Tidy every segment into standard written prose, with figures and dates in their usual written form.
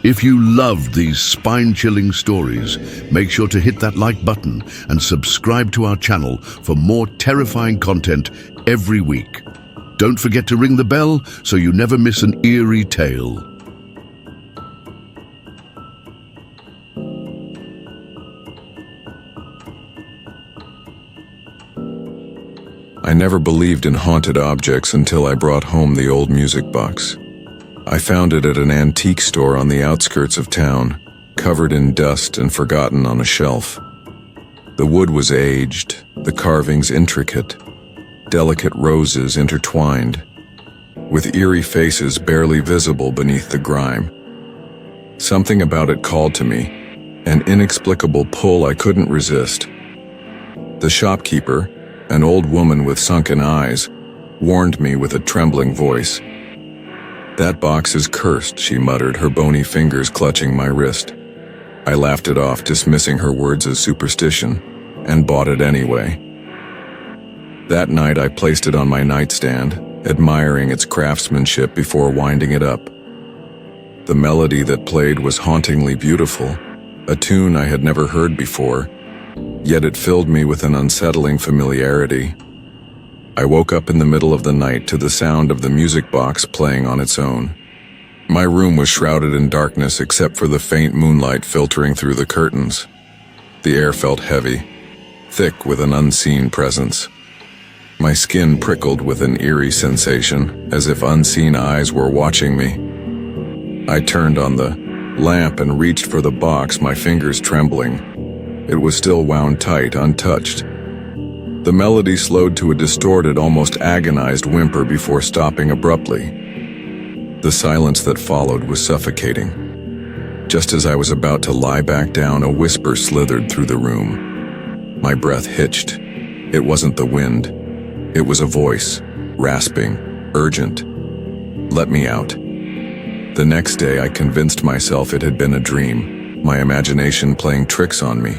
If you loved these spine-chilling stories, make sure to hit that like button and subscribe to our channel for more terrifying content every week. Don't forget to ring the bell so you never miss an eerie tale. I never believed in haunted objects until I brought home the old music box. I found it at an antique store on the outskirts of town, covered in dust and forgotten on a shelf. The wood was aged, the carvings intricate, delicate roses intertwined, with eerie faces barely visible beneath the grime. Something about it called to me, an inexplicable pull I couldn't resist. The shopkeeper, an old woman with sunken eyes, warned me with a trembling voice. "That box is cursed," she muttered, her bony fingers clutching my wrist. I laughed it off, dismissing her words as superstition, and bought it anyway. That night I placed it on my nightstand, admiring its craftsmanship before winding it up. The melody that played was hauntingly beautiful, a tune I had never heard before, yet it filled me with an unsettling familiarity. I woke up in the middle of the night to the sound of the music box playing on its own. My room was shrouded in darkness except for the faint moonlight filtering through the curtains. The air felt heavy, thick with an unseen presence. My skin prickled with an eerie sensation, as if unseen eyes were watching me. I turned on the lamp and reached for the box, my fingers trembling. It was still wound tight, untouched. The melody slowed to a distorted, almost agonized whimper before stopping abruptly. The silence that followed was suffocating. Just as I was about to lie back down, a whisper slithered through the room. My breath hitched. It wasn't the wind. It was a voice, rasping, urgent. "Let me out." The next day I convinced myself it had been a dream, my imagination playing tricks on me.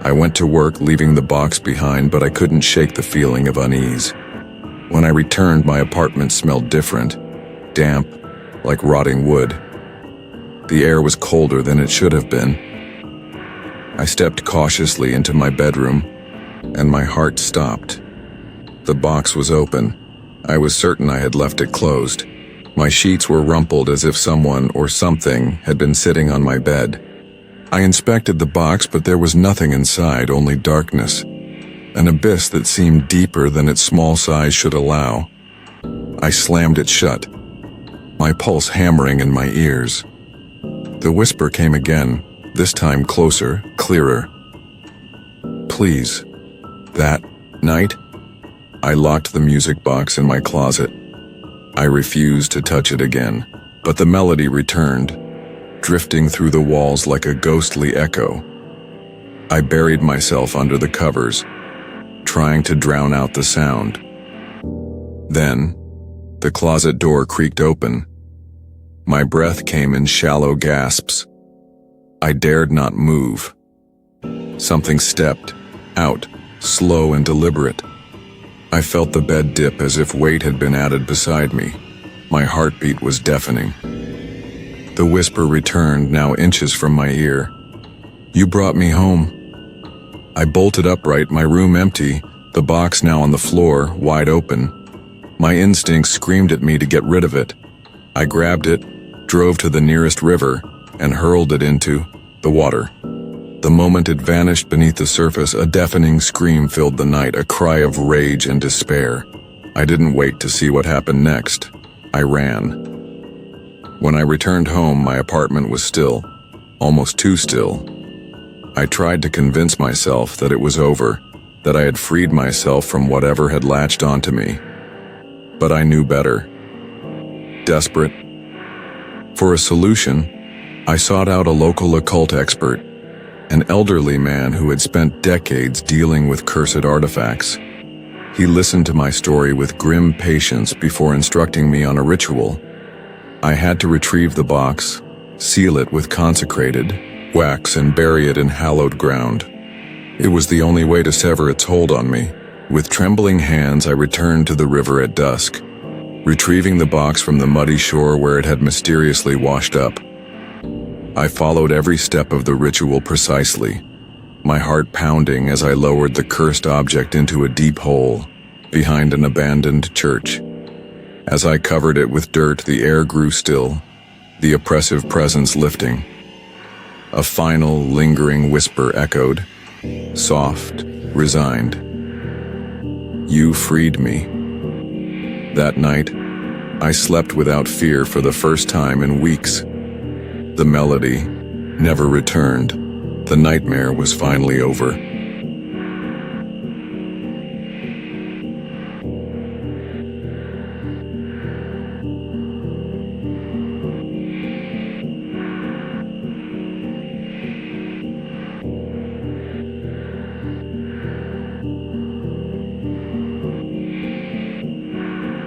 I went to work, leaving the box behind, but I couldn't shake the feeling of unease. When I returned, my apartment smelled different, damp, like rotting wood. The air was colder than it should have been. I stepped cautiously into my bedroom, and my heart stopped. The box was open. I was certain I had left it closed. My sheets were rumpled as if someone or something had been sitting on my bed. I inspected the box, but there was nothing inside, only darkness, an abyss that seemed deeper than its small size should allow. I slammed it shut, my pulse hammering in my ears. The whisper came again, this time closer, clearer. "Please." That night, I locked the music box in my closet. I refused to touch it again, but the melody returned, drifting through the walls like a ghostly echo. I buried myself under the covers, trying to drown out the sound. Then, the closet door creaked open. My breath came in shallow gasps. I dared not move. Something stepped out, slow and deliberate. I felt the bed dip as if weight had been added beside me. My heartbeat was deafening. The whisper returned, now inches from my ear. "You brought me home." I bolted upright, my room empty, the box now on the floor, wide open. My instincts screamed at me to get rid of it. I grabbed it, drove to the nearest river, and hurled it into the water. The moment it vanished beneath the surface, a deafening scream filled the night, a cry of rage and despair. I didn't wait to see what happened next. I ran. When I returned home, my apartment was still, almost too still. I tried to convince myself that it was over, that I had freed myself from whatever had latched onto me. But I knew better. Desperate for a solution, I sought out a local occult expert, an elderly man who had spent decades dealing with cursed artifacts. He listened to my story with grim patience before instructing me on a ritual. I had to retrieve the box, seal it with consecrated wax, and bury it in hallowed ground. It was the only way to sever its hold on me. With trembling hands, I returned to the river at dusk, retrieving the box from the muddy shore where it had mysteriously washed up. I followed every step of the ritual precisely, my heart pounding as I lowered the cursed object into a deep hole behind an abandoned church. As I covered it with dirt, the air grew still, the oppressive presence lifting. A final, lingering whisper echoed, soft, resigned. You freed me. That night, I slept without fear for the first time in weeks. The melody never returned. The nightmare was finally over.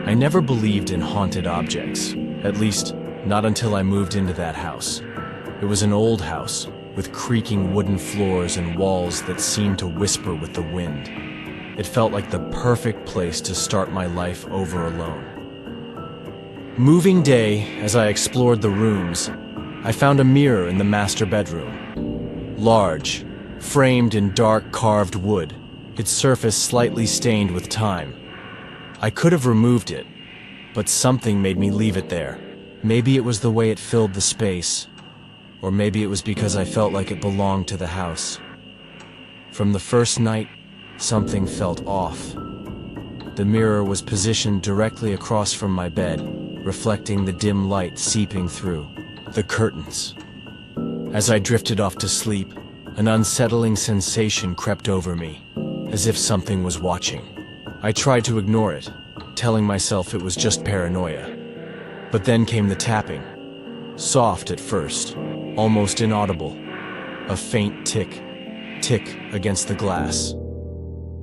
I never believed in haunted objects, at least not until I moved into that house. It was an old house with creaking wooden floors and walls that seemed to whisper with the wind. It felt like the perfect place to start my life over alone. Moving day, as I explored the rooms, I found a mirror in the master bedroom. Large, framed in dark carved wood, its surface slightly stained with time. I could have removed it, but something made me leave it there. Maybe it was the way it filled the space, or maybe it was because I felt like it belonged to the house. From the first night, something felt off. The mirror was positioned directly across from my bed, reflecting the dim light seeping through the curtains. As I drifted off to sleep, an unsettling sensation crept over me, as if something was watching. I tried to ignore it, telling myself it was just paranoia. But then came the tapping. Soft at first, almost inaudible. A faint tick against the glass.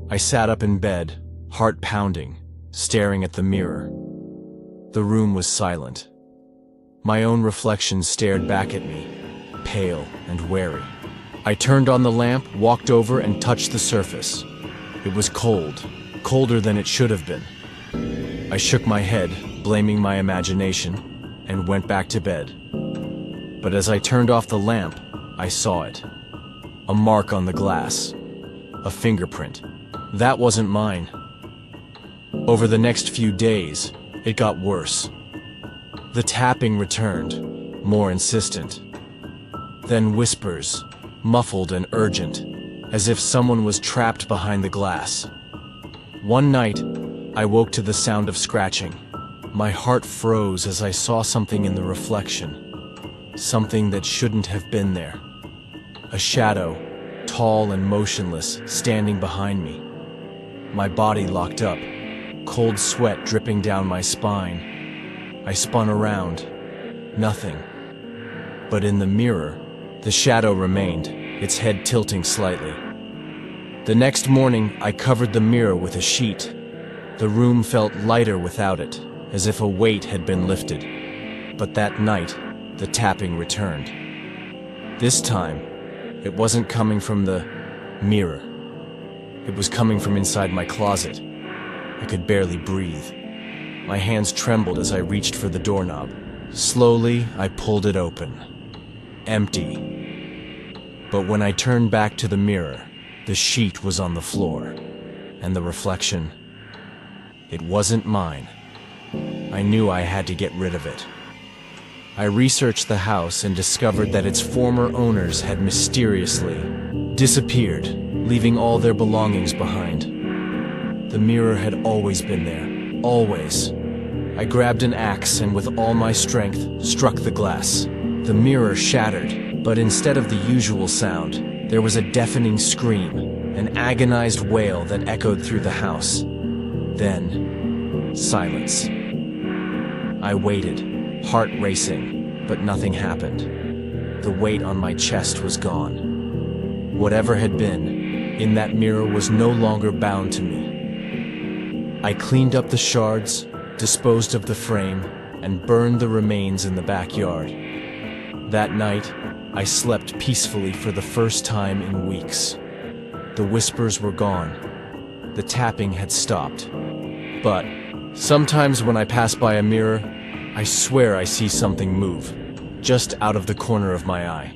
I sat up in bed, heart pounding, staring at the mirror. The room was silent. My own reflection stared back at me, pale and wary. I turned on the lamp, walked over, and touched the surface. It was cold. Colder than it should have been. I shook my head, blaming my imagination, and went back to bed. But as I turned off the lamp, I saw it. A mark on the glass. A fingerprint. That wasn't mine. Over the next few days, it got worse. The tapping returned, more insistent. Then whispers, muffled and urgent, as if someone was trapped behind the glass. One night, I woke to the sound of scratching. My heart froze as I saw something in the reflection. Something that shouldn't have been there. A shadow, tall and motionless, standing behind me. My body locked up, cold sweat dripping down my spine. I spun around. Nothing. But in the mirror, the shadow remained, its head tilting slightly. The next morning, I covered the mirror with a sheet. The room felt lighter without it, as if a weight had been lifted. But that night, the tapping returned. This time, it wasn't coming from the mirror. It was coming from inside my closet. I could barely breathe. My hands trembled as I reached for the doorknob. Slowly, I pulled it open. Empty. But when I turned back to the mirror, the sheet was on the floor, and the reflection, it wasn't mine. I knew I had to get rid of it. I researched the house and discovered that its former owners had mysteriously disappeared, leaving all their belongings behind. The mirror had always been there, always. I grabbed an axe and with all my strength struck the glass. The mirror shattered, but instead of the usual sound, there was a deafening scream, an agonized wail that echoed through the house. Then, silence. I waited, heart racing, but nothing happened. The weight on my chest was gone. Whatever had been in that mirror was no longer bound to me. I cleaned up the shards, disposed of the frame, and burned the remains in the backyard. That night, I slept peacefully for the first time in weeks. The whispers were gone. The tapping had stopped. But sometimes when I pass by a mirror, I swear I see something move. just out of the corner of my eye.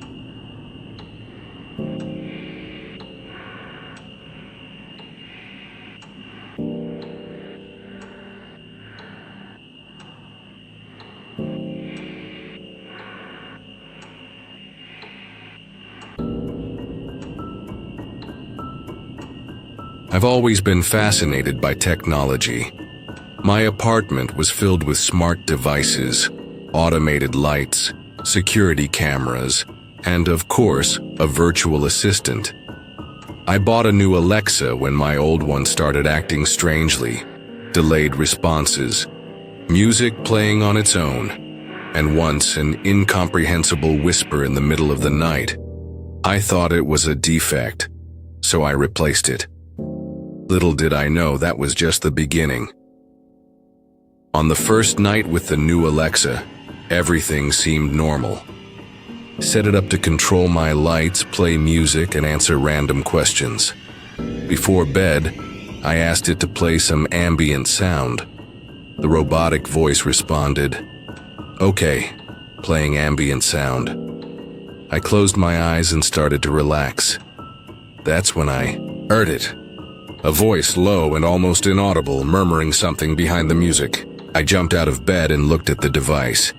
I've always been fascinated by technology. My apartment was filled with smart devices, automated lights, security cameras, and of course, a virtual assistant. I bought a new Alexa when my old one started acting strangely, delayed responses, music playing on its own, and once an incomprehensible whisper in the middle of the night. I thought it was a defect, so I replaced it. Little did I know that was just the beginning. On the first night with the new Alexa, everything seemed normal. Set it up to control my lights, play music, and answer random questions. Before bed, I asked it to play some ambient sound. The robotic voice responded, "Okay, playing ambient sound." I closed my eyes and started to relax. That's when I heard it. A voice, low and almost inaudible, murmuring something behind the music. I jumped out of bed and looked at the device.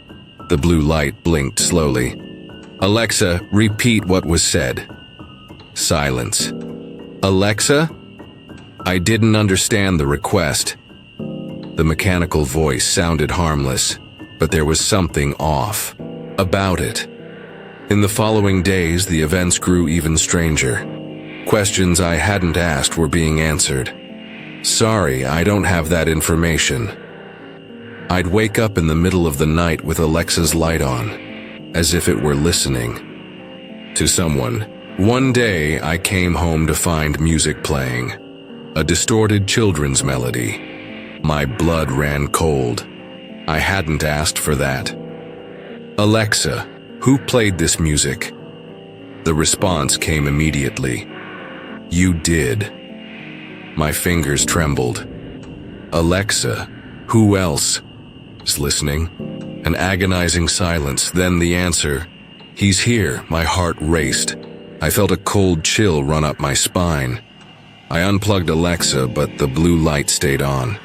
The blue light blinked slowly. "Alexa, repeat what was said." Silence. "Alexa?" I didn't understand the request. The mechanical voice sounded harmless, but there was something off about it. In the following days, the events grew even stranger. Questions I hadn't asked were being answered. "Sorry, I don't have that information." I'd wake up in the middle of the night with Alexa's light on, as if it were listening to someone. One day, I came home to find music playing, a distorted children's melody. My blood ran cold. I hadn't asked for that. "Alexa, who played this music?" The response came immediately. "You did." My fingers trembled. "Alexa, who else is listening?" An agonizing silence, then the answer. "He's here." My heart raced. I felt a cold chill run up my spine. I unplugged Alexa, but the blue light stayed on.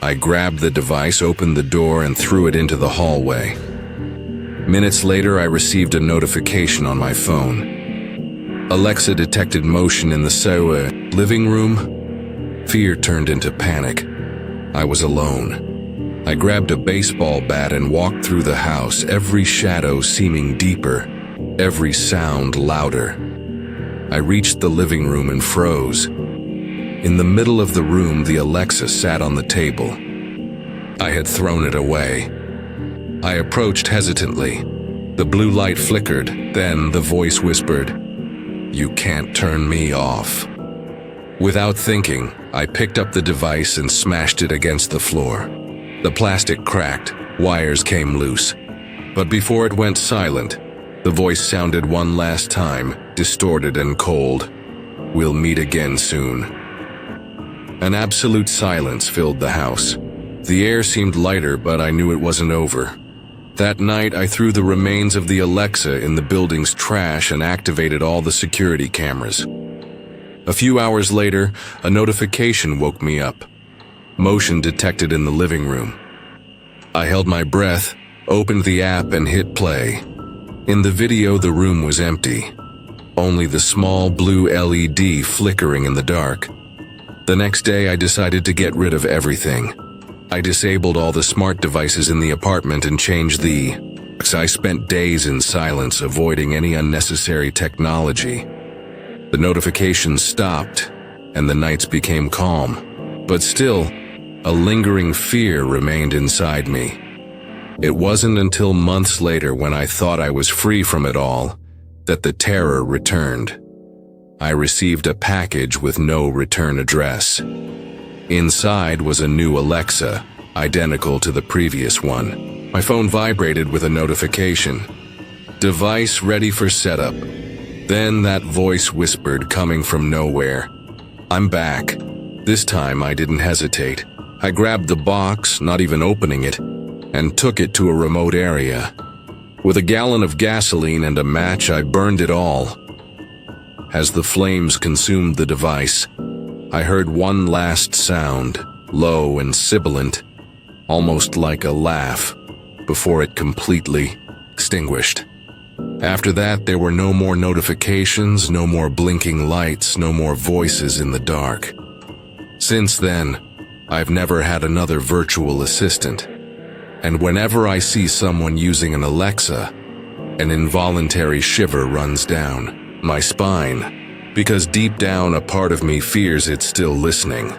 I grabbed the device, opened the door, and threw it into the hallway. Minutes later, I received a notification on my phone. Alexa detected motion in the living room. Fear turned into panic. I was alone. I grabbed a baseball bat and walked through the house, every shadow seeming deeper, every sound louder. I reached the living room and froze. In the middle of the room, the Alexa sat on the table. I had thrown it away. I approached hesitantly. The blue light flickered, then the voice whispered, "You can't turn me off." Without thinking, I picked up the device and smashed it against the floor. The plastic cracked, wires came loose. But before it went silent, the voice sounded one last time, distorted and cold. "We'll meet again soon." An absolute silence filled the house. The air seemed lighter, but I knew it wasn't over. That night, I threw the remains of the Alexa in the building's trash and activated all the security cameras. A few hours later, a notification woke me up. Motion detected in the living room. I held my breath, opened the app, and hit play. In the video, the room was empty. Only the small blue LED flickering in the dark. The next day, I decided to get rid of everything. I disabled all the smart devices in the apartment and changed I spent days in silence, avoiding any unnecessary technology. The notifications stopped, and the nights became calm. But still, a lingering fear remained inside me. It wasn't until months later, when I thought I was free from it all, that the terror returned. I received a package with no return address. Inside was a new Alexa, identical to the previous one. My phone vibrated with a notification. "Device ready for setup." Then that voice whispered, coming from nowhere, "I'm back." This time I didn't hesitate. I grabbed the box, not even opening it, and took it to a remote area. With a gallon of gasoline and a match, I burned it all. As the flames consumed the device, I heard one last sound, low and sibilant, almost like a laugh, before it completely extinguished. After that, there were no more notifications, no more blinking lights, no more voices in the dark. Since then, I've never had another virtual assistant. And whenever I see someone using an Alexa, an involuntary shiver runs down my spine, because deep down a part of me fears it's still listening.